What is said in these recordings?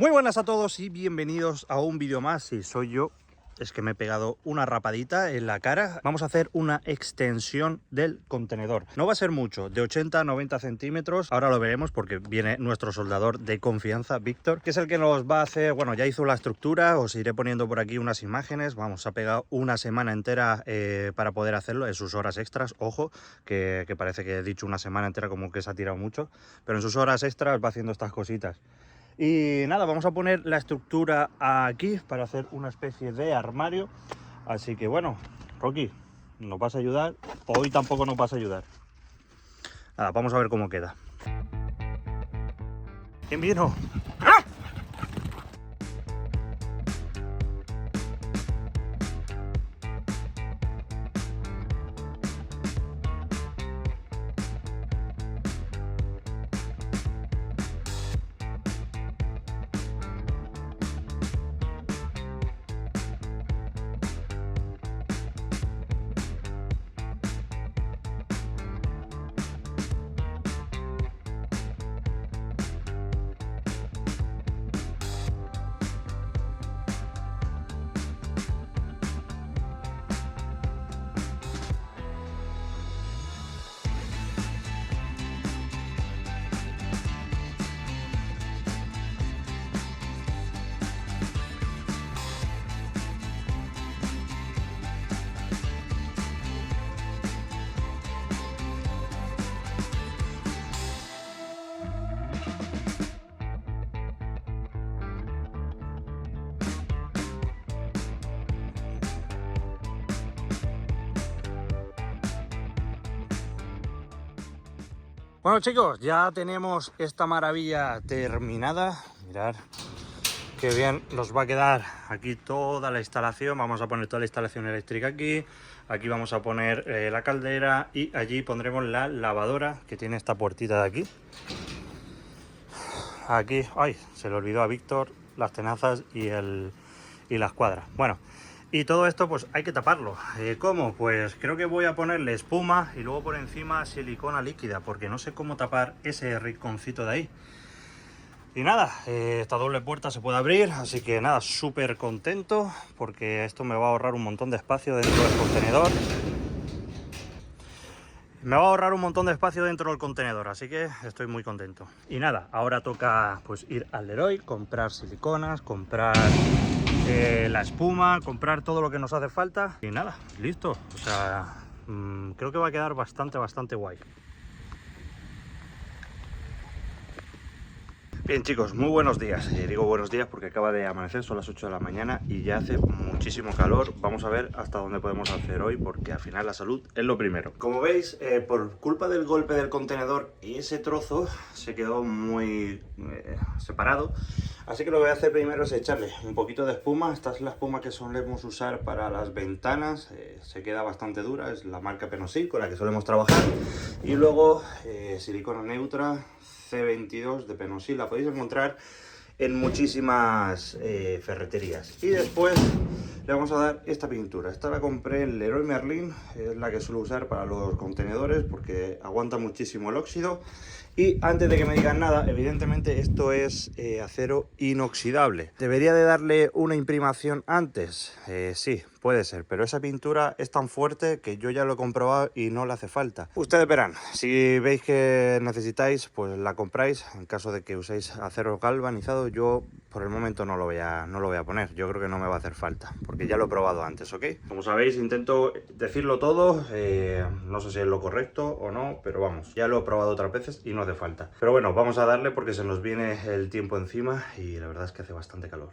Muy buenas a todos y bienvenidos a un vídeo más. Si soy yo, es que me he pegado una rapadita en la cara. Vamos a hacer una extensión del contenedor. No va a ser mucho, de 80 a 90 centímetros. Ahora lo veremos porque viene nuestro soldador de confianza, Víctor, que es el que nos va a hacer, bueno, ya hizo la estructura. Os iré poniendo por aquí unas imágenes. Vamos, ha pegado una semana entera para poder hacerlo en sus horas extras. Ojo, que parece que he dicho una semana entera como que se ha tirado mucho, pero en sus horas extras va haciendo estas cositas. Y nada, vamos a poner la estructura aquí para hacer una especie de armario. Así que bueno, Rocky, ¿nos vas a ayudar? Hoy tampoco nos vas a ayudar. Nada, vamos a ver cómo queda. ¿Quién vino? ¡Ah! Bueno chicos, ya tenemos esta maravilla terminada. Mirad qué bien nos va a quedar aquí toda la instalación. Vamos a poner toda la instalación eléctrica aquí. Aquí vamos a poner la caldera y allí pondremos la lavadora que tiene esta puertita de aquí. Aquí, ay, se le olvidó a Víctor las tenazas y la escuadra. Bueno, y todo esto pues hay que taparlo. ¿Cómo? Pues creo que voy a ponerle espuma y luego por encima silicona líquida, porque no sé cómo tapar ese rinconcito de ahí. Y nada, esta doble puerta se puede abrir, así que nada, súper contento porque esto me va a ahorrar un montón de espacio dentro del contenedor. Me va a ahorrar un montón de espacio dentro del contenedor, así que estoy muy contento. Y nada, ahora toca pues ir al Leroy, comprar siliconas, comprar la espuma, comprar todo lo que nos hace falta. Y nada, listo. O sea, creo que va a quedar bastante guay. Bien chicos, muy buenos días. Digo buenos días porque acaba de amanecer, son las 8 de la mañana y ya hace muchísimo calor. Vamos a ver hasta dónde podemos hacer hoy porque al final la salud es lo primero. Como veis, por culpa del golpe del contenedor, ese trozo se quedó muy separado. Así que lo que voy a hacer primero es echarle un poquito de espuma. Esta es la espuma que solemos usar para las ventanas. Se queda bastante dura, es la marca Penosil con la que solemos trabajar. Y luego silicona neutra C22 de Penosil, la podéis encontrar en muchísimas ferreterías. Y después le vamos a dar esta pintura. Esta la compré en Leroy Merlin, es la que suelo usar para los contenedores porque aguanta muchísimo el óxido. Y antes de que me digan nada, evidentemente esto es acero inoxidable. ¿Debería de darle una imprimación antes? Sí, puede ser, pero esa pintura es tan fuerte que yo ya lo he comprobado y no le hace falta. Ustedes verán, si veis que necesitáis, pues la compráis. En caso de que uséis acero galvanizado, yo por el momento no lo voy a poner. Yo creo que no me va a hacer falta, porque ya lo he probado antes, ¿ok? Como sabéis, intento decirlo todo, no sé si es lo correcto o no, pero vamos, ya lo he probado otras veces y no hace falta. Pero bueno, vamos a darle porque se nos viene el tiempo encima y la verdad es que hace bastante calor.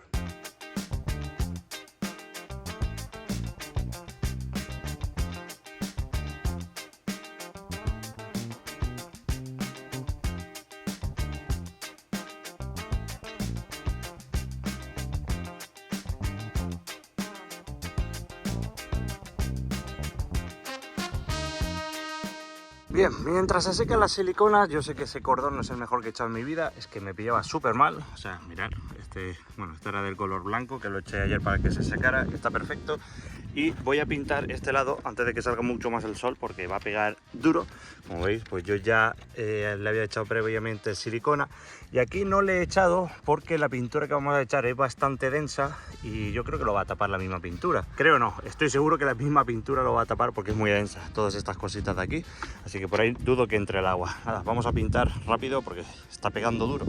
Bien, mientras se secan las siliconas, yo sé que ese cordón no es el mejor que he echado en mi vida, es que me pillaba súper mal. O sea, mirad, Bueno, este era del color blanco, que lo eché ayer para que se secara, está perfecto. Y voy a pintar este lado antes de que salga mucho más el sol, porque va a pegar duro. Como veis, pues yo ya le había echado previamente silicona, y aquí no le he echado porque la pintura que vamos a echar es bastante densa y yo creo que lo va a tapar la misma pintura. Creo no, estoy seguro que la misma pintura lo va a tapar porque es muy densa, todas estas cositas de aquí, así que por ahí dudo que entre el agua. Nada, vamos a pintar rápido porque está pegando duro.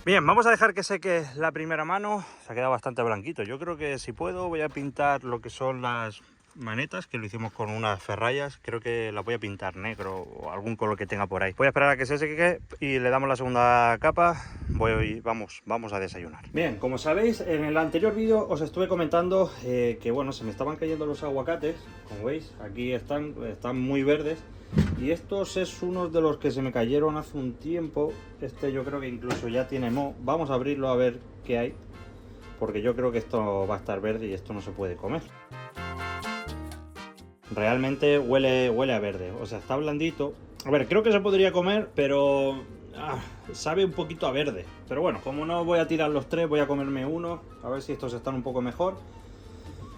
Bien, vamos a dejar que seque la primera mano. Se ha quedado bastante blanquito. Yo creo que si puedo voy a pintar lo que son las manetas, que lo hicimos con unas ferrallas. Creo que las voy a pintar negro o algún color que tenga por ahí. Voy a esperar a que se seque y le damos la segunda capa. Vamos a desayunar. Bien, como sabéis, en el anterior vídeo os estuve comentando que bueno, se me estaban cayendo los aguacates. Como veis, aquí están muy verdes. Y estos es uno de los que se me cayeron hace un tiempo. Este yo creo que incluso ya tiene moho. Vamos a abrirlo a ver qué hay, porque yo creo que esto va a estar verde y esto no se puede comer. Realmente huele a verde, o sea, está blandito. A ver, creo que se podría comer, pero sabe un poquito a verde. Pero bueno, como no voy a tirar los tres, voy a comerme uno, a ver si estos están un poco mejor.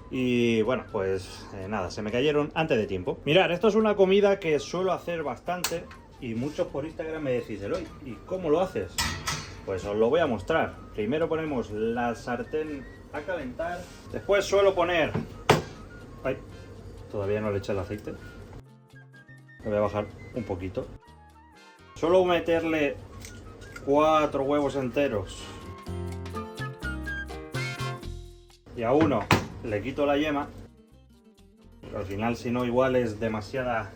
Y bueno, pues nada, se me cayeron antes de tiempo. Mirad, esto es una comida que suelo hacer bastante y muchos por Instagram me decís, Eloy, ¿y cómo lo haces? Pues os lo voy a mostrar. Primero ponemos la sartén a calentar. Después suelo poner... Ay, todavía no le eché el aceite. Le voy a bajar un poquito. Suelo meterle 4 huevos enteros. Y a uno le quito la yema, pero al final si no igual es demasiada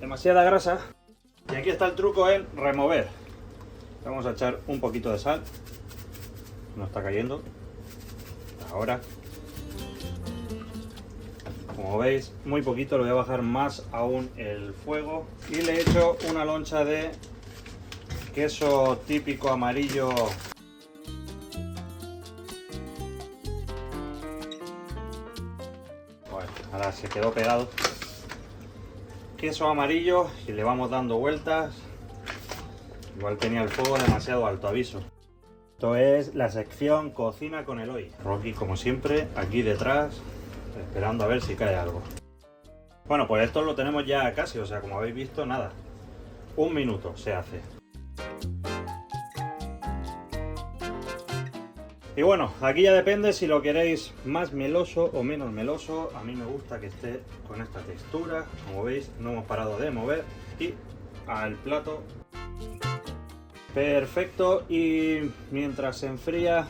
grasa. Y aquí está el truco en remover. Vamos a echar un poquito de sal. No está cayendo. Ahora. Como veis, muy poquito, le voy a bajar más aún el fuego. Y le echo una loncha de queso típico amarillo. Ahora se quedó pegado. Queso amarillo y le vamos dando vueltas. Igual tenía el fuego demasiado alto, aviso. Esto es la sección cocina con Eloy. Rocky, como siempre, aquí detrás, esperando a ver si cae algo. Bueno, pues esto lo tenemos ya casi, o sea, como habéis visto, nada. 1 minuto se hace. Y bueno, aquí ya depende si lo queréis más meloso o menos meloso. A mí me gusta que esté con esta textura. Como veis, no hemos parado de mover. Y al plato. Perfecto. Y mientras se enfría,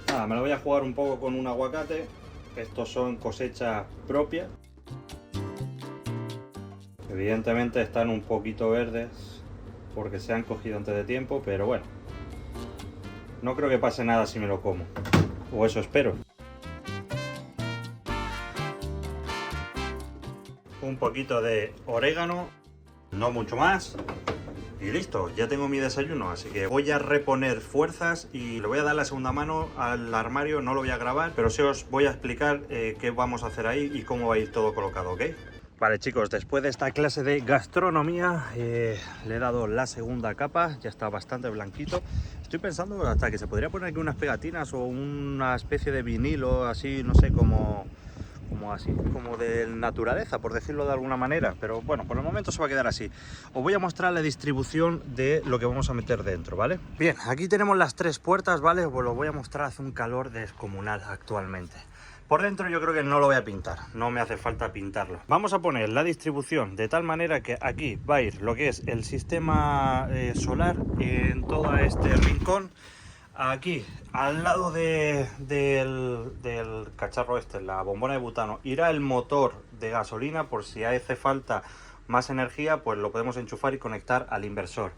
nada, me lo voy a jugar un poco con un aguacate. Estos son cosecha propia. Evidentemente están un poquito verdes porque se han cogido antes de tiempo, pero bueno. No creo que pase nada si me lo como, o eso espero. Un poquito de orégano, no mucho más. Y listo, ya tengo mi desayuno, así que voy a reponer fuerzas y le voy a dar la segunda mano al armario. No lo voy a grabar, pero sí os voy a explicar qué vamos a hacer ahí y cómo va a ir todo colocado, ¿ok? Vale chicos, después de esta clase de gastronomía le he dado la segunda capa, ya está bastante blanquito. Estoy pensando hasta que se podría poner aquí unas pegatinas o una especie de vinilo así, no sé, como de naturaleza, por decirlo de alguna manera. Pero bueno, por el momento se va a quedar así. Os voy a mostrar la distribución de lo que vamos a meter dentro, ¿vale? Bien, aquí tenemos las 3 puertas, ¿vale? Os lo voy a mostrar, hace un calor descomunal actualmente. Por dentro yo creo que no lo voy a pintar, no me hace falta pintarlo. Vamos a poner la distribución de tal manera que aquí va a ir lo que es el sistema solar en todo este rincón. Aquí, al lado del cacharro este, la bombona de butano, irá el motor de gasolina por si hace falta más energía, pues lo podemos enchufar y conectar al inversor.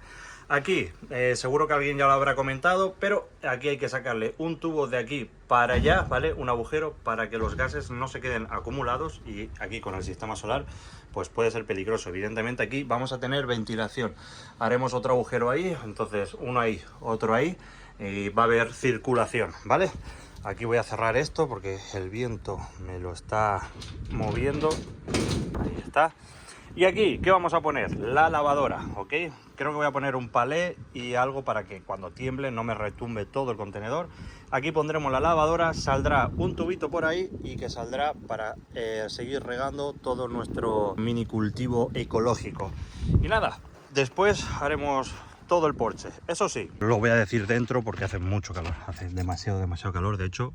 Aquí, seguro que alguien ya lo habrá comentado, pero aquí hay que sacarle un tubo de aquí para allá, ¿vale? Un agujero para que los gases no se queden acumulados, y aquí con el sistema solar pues puede ser peligroso. Evidentemente aquí vamos a tener ventilación. Haremos otro agujero ahí, entonces uno ahí, otro ahí, y va a haber circulación, ¿vale? Aquí voy a cerrar esto porque el viento me lo está moviendo. Ahí está. Y aquí, ¿qué vamos a poner? La lavadora, ¿ok? Creo que voy a poner un palé y algo para que cuando tiemble no me retumbe todo el contenedor. Aquí pondremos la lavadora, saldrá un tubito por ahí y que saldrá para seguir regando todo nuestro mini cultivo ecológico. Y nada, después haremos todo el porche. Eso sí, lo voy a decir dentro porque hace mucho calor, hace demasiado calor. De hecho,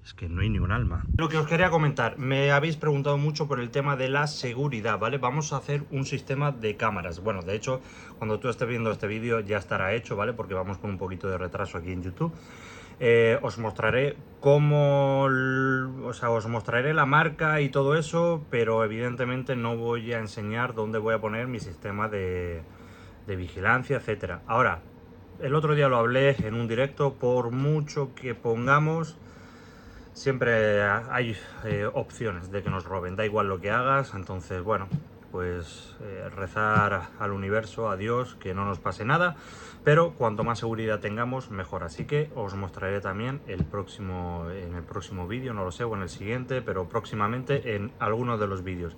es que no hay ni un alma. Lo que os quería comentar, me habéis preguntado mucho por el tema de la seguridad, ¿vale? Vamos a hacer un sistema de cámaras. Bueno, de hecho, cuando tú estés viendo este vídeo ya estará hecho, ¿vale? Porque vamos con un poquito de retraso aquí en YouTube. Os mostraré cómo, o sea, os mostraré la marca y todo eso, pero evidentemente no voy a enseñar dónde voy a poner mi sistema de vigilancia, etcétera. Ahora, el otro día lo hablé en un directo, por mucho que pongamos, siempre hay opciones de que nos roben, da igual lo que hagas. Entonces, bueno, pues rezar al universo, a Dios, que no nos pase nada, pero cuanto más seguridad tengamos, mejor. Así que os mostraré también en el próximo vídeo, no lo sé, o en el siguiente, pero próximamente en algunos de los vídeos.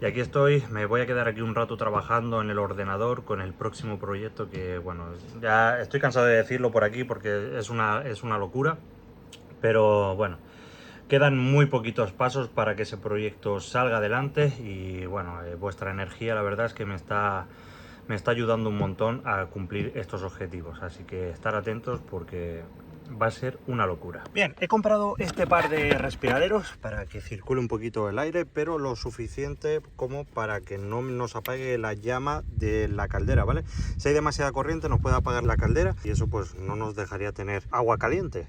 Y aquí estoy, me voy a quedar aquí un rato trabajando en el ordenador con el próximo proyecto, que bueno, ya estoy cansado de decirlo por aquí porque es una locura, pero bueno, quedan muy poquitos pasos para que ese proyecto salga adelante y bueno, vuestra energía la verdad es que me está ayudando un montón a cumplir estos objetivos, así que estar atentos porque va a ser una locura. Bien, he comprado este par de respiraderos para que circule un poquito el aire, pero lo suficiente como para que no nos apague la llama de la caldera, ¿vale? Si hay demasiada corriente nos puede apagar la caldera y eso pues no nos dejaría tener agua caliente.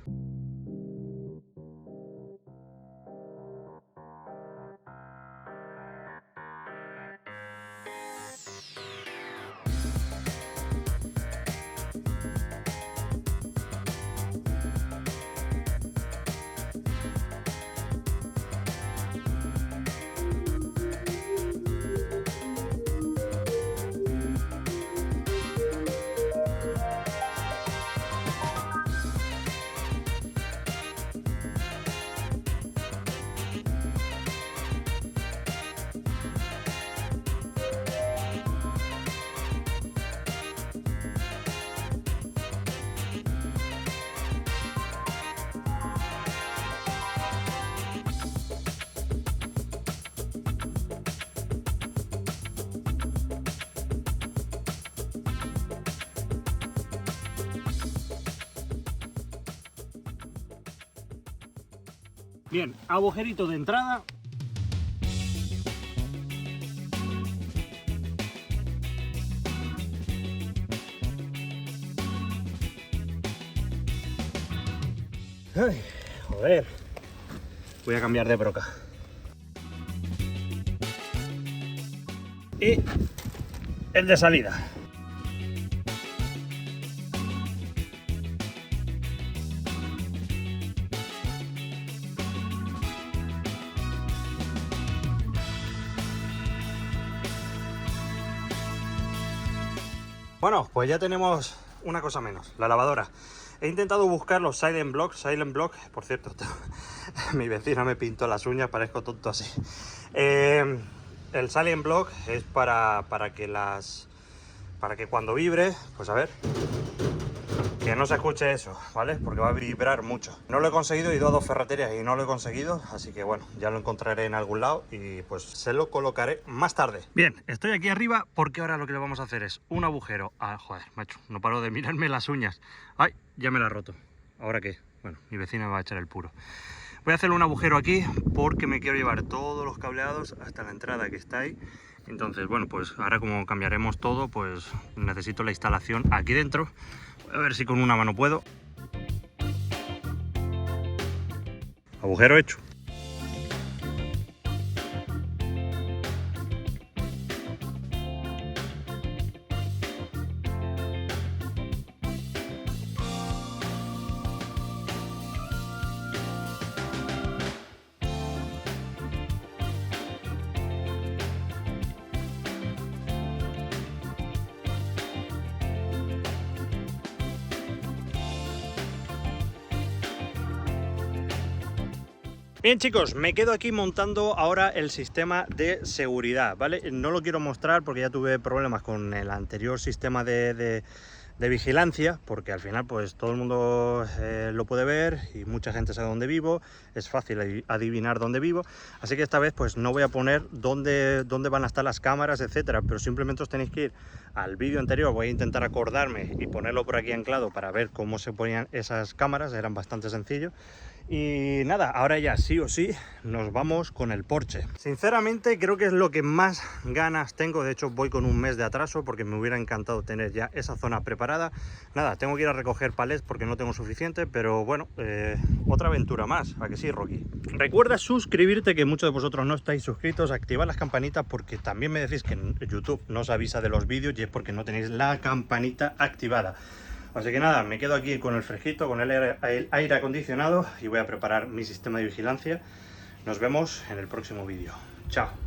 Bien, agujerito de entrada. Ay, joder. Voy a cambiar de broca. Y el de salida. Bueno, pues ya tenemos una cosa menos, la lavadora. He intentado buscar los Silent Block, por cierto, mi vecina me pintó las uñas, parezco tonto así. El Silent Block es para que cuando vibre, pues a ver, que no se escuche eso, ¿vale? Porque va a vibrar mucho. No lo he conseguido, he ido a 2 ferreterías y no lo he conseguido, así que bueno, ya lo encontraré en algún lado y pues se lo colocaré más tarde. Bien, estoy aquí arriba porque ahora lo que le vamos a hacer es un agujero. Ah, joder, macho, no paro de mirarme las uñas. Ay, ya me la he roto. ¿Ahora qué? Bueno, mi vecina me va a echar el puro. Voy a hacerle un agujero aquí porque me quiero llevar todos los cableados hasta la entrada que está ahí. Entonces, bueno, pues ahora como cambiaremos todo, pues necesito la instalación aquí dentro. A ver si con una mano puedo. Agujero hecho. Bien chicos, me quedo aquí montando ahora el sistema de seguridad, ¿vale? No lo quiero mostrar porque ya tuve problemas con el anterior sistema de vigilancia, porque al final pues todo el mundo lo puede ver y mucha gente sabe dónde vivo, es fácil adivinar dónde vivo, así que esta vez pues no voy a poner dónde van a estar las cámaras, etcétera, pero simplemente os tenéis que ir al vídeo anterior. Voy a intentar acordarme y ponerlo por aquí anclado para ver cómo se ponían esas cámaras, eran bastante sencillos. Y nada, ahora ya sí o sí nos vamos con el Porsche. Sinceramente creo que es lo que más ganas tengo. De hecho voy con un mes de atraso porque me hubiera encantado tener ya esa zona preparada. Nada, tengo que ir a recoger palets porque no tengo suficiente, pero bueno, otra aventura más. ¿A que sí, Rocky? Recuerda suscribirte, que muchos de vosotros no estáis suscritos, activad las campanitas porque también me decís que YouTube no os avisa de los vídeos y es porque no tenéis la campanita activada. Así que nada, me quedo aquí con el fresquito, con el aire acondicionado y voy a preparar mi sistema de vigilancia. Nos vemos en el próximo vídeo. Chao.